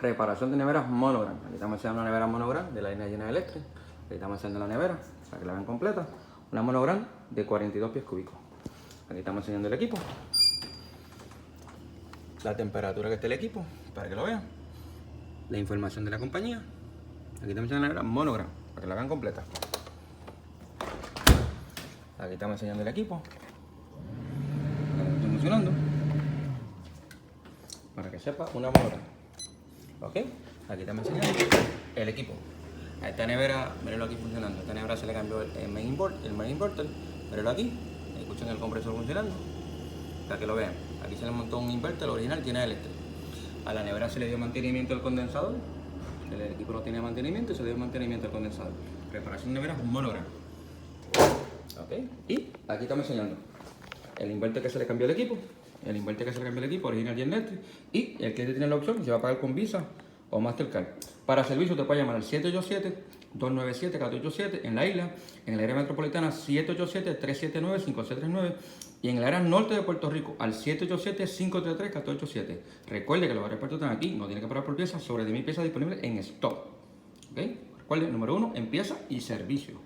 Reparación de neveras Monogram. Aquí estamos enseñando una nevera Monogram de la línea General Electric. Aquí estamos enseñando la nevera para que la vean completa. Una Monogram de 42 pies cúbicos. Aquí estamos enseñando el equipo. La temperatura que está el equipo para que lo vean. La información de la compañía. Aquí estamos enseñando la nevera Monogram para que la vean completa. Aquí estamos enseñando el equipo. Está funcionando. Para que sepa, una Monogram. Ok, aquí estamos enseñando el equipo. A esta nevera, mírenlo aquí funcionando. A esta nevera se le cambió el main inverter. Mírenlo aquí. Escuchen el compresor funcionando. Para que lo vean. Aquí se le montó un inverter original, tiene eléctrico. A la nevera se le dio mantenimiento al condensador. El equipo no tiene mantenimiento y se le dio mantenimiento al condensador. Reparación de neveras Monogram. Ok, y aquí estamos enseñando el inverter que se le cambió al equipo. El inverter que se le cambió el equipo, original General Electric. Y el cliente tiene la opción y se va a pagar con Visa o Mastercard. Para servicio te puede llamar al 787-297-1487 en la isla, en el área metropolitana 787-379-5639 y en el área norte de Puerto Rico al 787-533-1487. Recuerde que los aeropuertos están aquí, no tiene que pagar por piezas, sobre 10.000 piezas disponibles en stock. ¿Okay? Recuerde, número 1, en piezas y servicio.